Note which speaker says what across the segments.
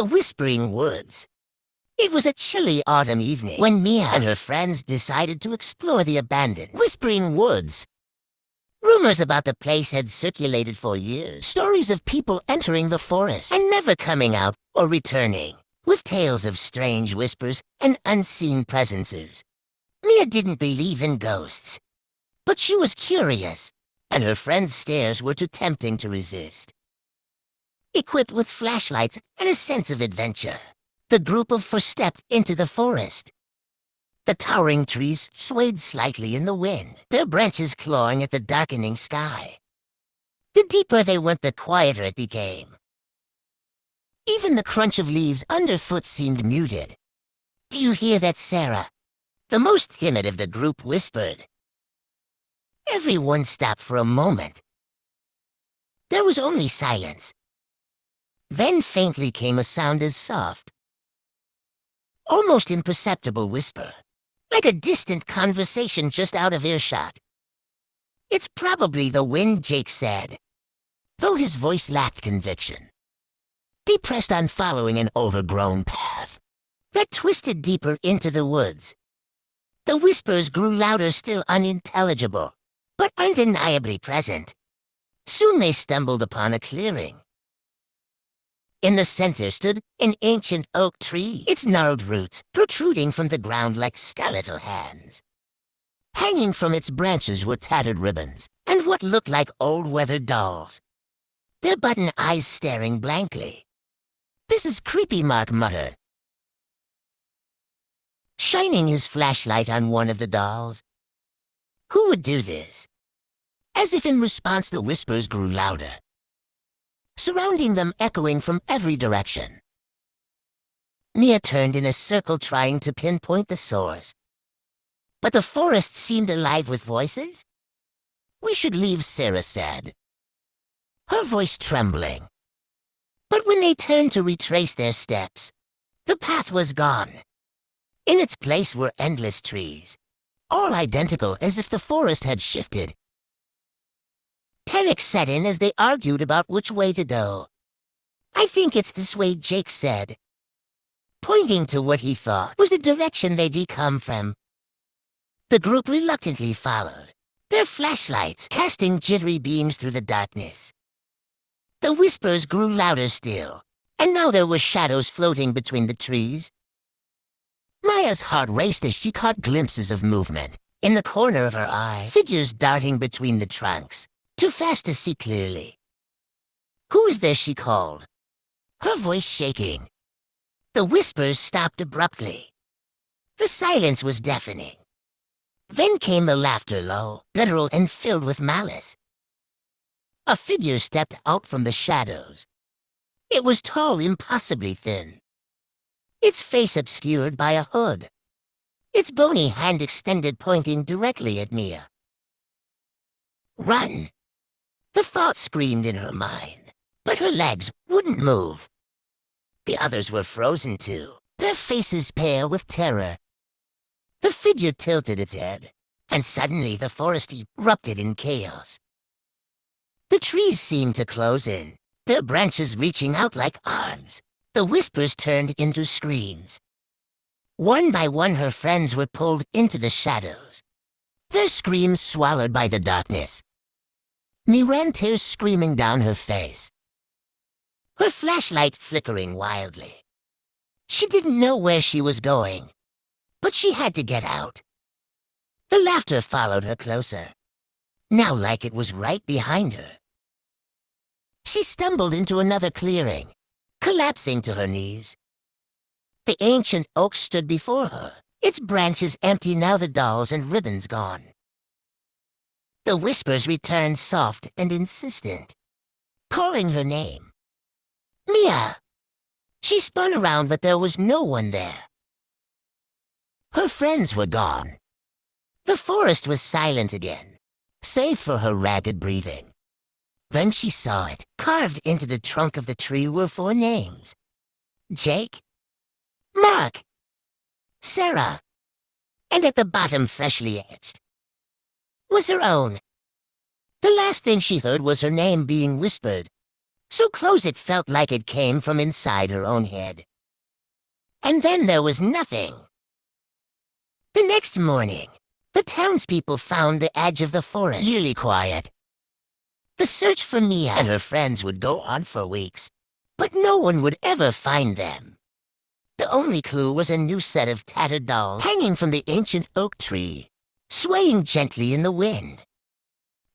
Speaker 1: The Whispering Woods. It was a chilly autumn evening when Mia and her friends decided to explore the abandoned Whispering Woods. Rumors about the place had circulated for years. Stories of people entering the forest and never coming out or returning, with tales of strange whispers and unseen presences. Mia didn't believe in ghosts, but she was curious, and her friends' stares were too tempting to resist. Equipped with flashlights and a sense of adventure, the group of four stepped into the forest. The towering trees swayed slightly in the wind, their branches clawing at the darkening sky. The deeper they went, the quieter it became. Even the crunch of leaves underfoot seemed muted. "Do you hear that, Sarah?" the most timid of the group whispered. Everyone stopped for a moment. There was only silence. Then faintly came a sound as soft, almost imperceptible whisper, like a distant conversation just out of earshot. "It's probably the wind," Jake said, though his voice lacked conviction. He pressed on, following an overgrown path that twisted deeper into the woods. The whispers grew louder, still unintelligible, but undeniably present. Soon they stumbled upon a clearing. In the center stood an ancient oak tree, its gnarled roots protruding from the ground like skeletal hands. Hanging from its branches were tattered ribbons and what looked like old weathered dolls, their button eyes staring blankly. "This is creepy," Mark muttered, shining his flashlight on one of the dolls. Who would do this? As if in response, the whispers grew louder, surrounding them, echoing from every direction. Mia turned in a circle, trying to pinpoint the source. But the forest seemed alive with voices. "We should leave," Sarah said, her voice trembling. But when they turned to retrace their steps, the path was gone. In its place were endless trees, all identical, as if the forest had shifted. Panic set in as they argued about which way to go. "I think it's this way," Jake said, pointing to what he thought was the direction they'd come from. The group reluctantly followed, their flashlights casting jittery beams through the darkness. The whispers grew louder still, and now there were shadows floating between the trees. Maya's heart raced as she caught glimpses of movement in the corner of her eye, figures darting between the trunks, too fast to see clearly. "Who is there?" she called, her voice shaking. The whispers stopped abruptly. The silence was deafening. Then came the laughter, low, guttural, and filled with malice. A figure stepped out from the shadows. It was tall, impossibly thin, its face obscured by a hood, its bony hand extended, pointing directly at Mia. "Run!" the thought screamed in her mind, but her legs wouldn't move. The others were frozen too, their faces pale with terror. The figure tilted its head, and suddenly the forest erupted in chaos. The trees seemed to close in, their branches reaching out like arms. The whispers turned into screams. One by one, her friends were pulled into the shadows, their screams swallowed by the darkness. Mia ran, tears streaming down her face, her flashlight flickering wildly. She didn't know where she was going, but she had to get out. The laughter followed her closer, now like it was right behind her. She stumbled into another clearing, collapsing to her knees. The ancient oak stood before her, its branches empty now, the dolls and ribbons gone. The whispers returned, soft and insistent, calling her name. "Mia!" She spun around, but there was no one there. Her friends were gone. The forest was silent again, save for her ragged breathing. Then she saw it. Carved into the trunk of the tree were 4 names: Jake, Mark, Sarah, and at the bottom, freshly etched, was her own. The last thing she heard was her name being whispered, so close it felt like it came from inside her own head. And then there was nothing. The next morning, the townspeople found the edge of the forest really quiet. The search for Mia and her friends would go on for weeks, but no one would ever find them. The only clue was a new set of tattered dolls hanging from the ancient oak tree, swaying gently in the wind.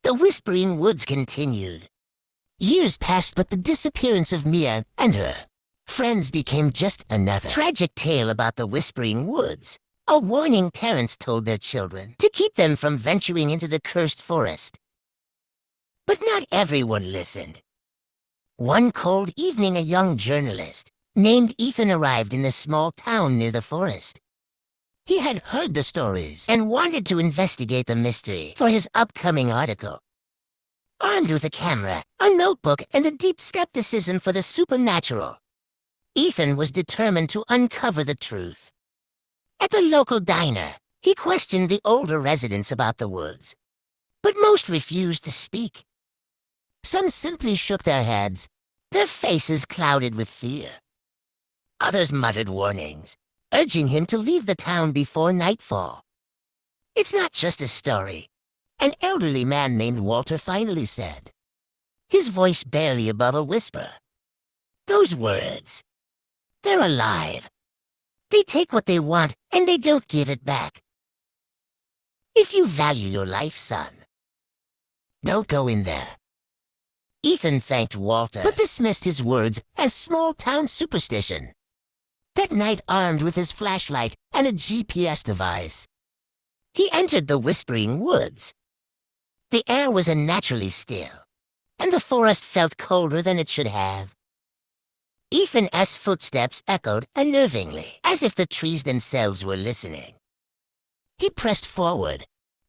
Speaker 1: The whispering woods continued. Years passed, but the disappearance of Mia and her friends became just another tragic tale about the whispering woods, a warning parents told their children to keep them from venturing into the cursed forest. But not everyone listened. One cold evening, a young journalist named Ethan arrived in a small town near the forest. He had heard the stories and wanted to investigate the mystery for his upcoming article. Armed with a camera, a notebook, and a deep skepticism for the supernatural, Ethan was determined to uncover the truth. At the local diner, he questioned the older residents about the woods, but most refused to speak. Some simply shook their heads, their faces clouded with fear. Others muttered warnings, urging him to leave the town before nightfall. "It's not just a story," an elderly man named Walter finally said, his voice barely above a whisper. "Those words, they're alive. They take what they want, and they don't give it back. If you value your life, son, don't go in there." Ethan thanked Walter, but dismissed his words as small-town superstition. That night, armed with his flashlight and a GPS device, he entered the whispering woods. The air was unnaturally still, and the forest felt colder than it should have. Ethan's footsteps echoed unnervingly, as if the trees themselves were listening. He pressed forward,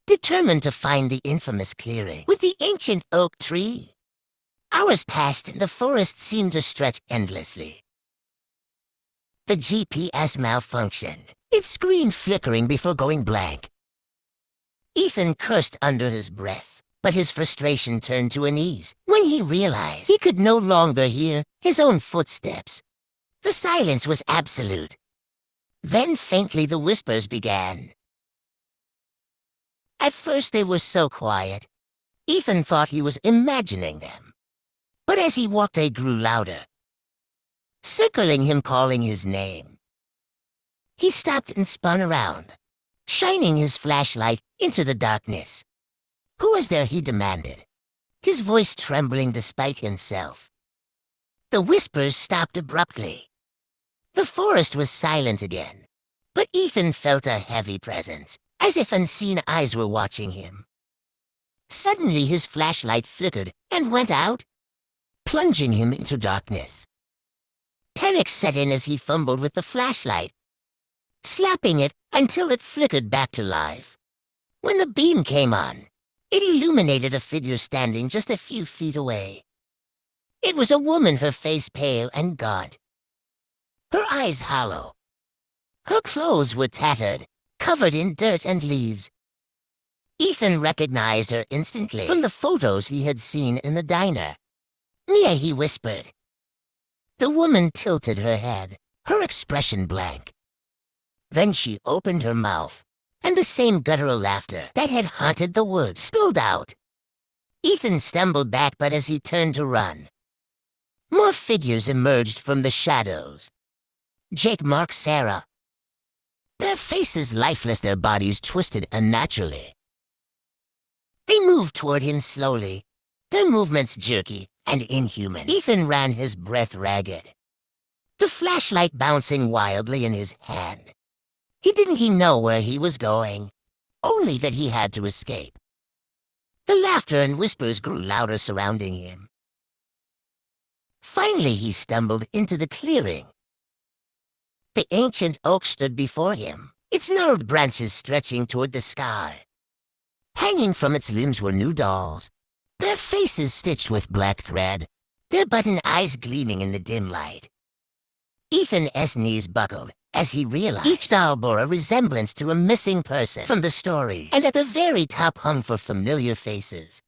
Speaker 1: determined to find the infamous clearing with the ancient oak tree. Hours passed, and the forest seemed to stretch endlessly. The GPS malfunctioned, its screen flickering before going blank. Ethan cursed under his breath, but his frustration turned to unease when he realized he could no longer hear his own footsteps. The silence was absolute. Then faintly the whispers began. At first they were so quiet, Ethan thought he was imagining them. But as he walked they grew louder, circling him, calling his name. He stopped and spun around, shining his flashlight into the darkness. "Who is there?" he demanded, his voice trembling despite himself. The whispers stopped abruptly. The forest was silent again, but Ethan felt a heavy presence, as if unseen eyes were watching him. Suddenly his flashlight flickered and went out, plunging him into darkness. Panic set in as he fumbled with the flashlight, slapping it until it flickered back to life. When the beam came on, it illuminated a figure standing just a few feet away. It was a woman, her face pale and gaunt, her eyes hollow. Her clothes were tattered, covered in dirt and leaves. Ethan recognized her instantly from the photos he had seen in the diner. "Mia," he whispered. The woman tilted her head, her expression blank. Then she opened her mouth, and the same guttural laughter that had haunted the woods spilled out. Ethan stumbled back, but as he turned to run, more figures emerged from the shadows. Jake, Mark, Sarah. Their faces lifeless, their bodies twisted unnaturally. They moved toward him slowly, their movements jerky and inhuman. Ethan ran, his breath ragged, the flashlight bouncing wildly in his hand. He didn't know where he was going, only that he had to escape. The laughter and whispers grew louder surrounding him. Finally he stumbled into the clearing. The ancient oak stood before him, its gnarled branches stretching toward the sky. Hanging from its limbs were new dolls, their faces stitched with black thread, their button eyes gleaming in the dim light. Ethan's knees buckled as he realized each doll bore a resemblance to a missing person from the story, and at the very top hung for familiar faces.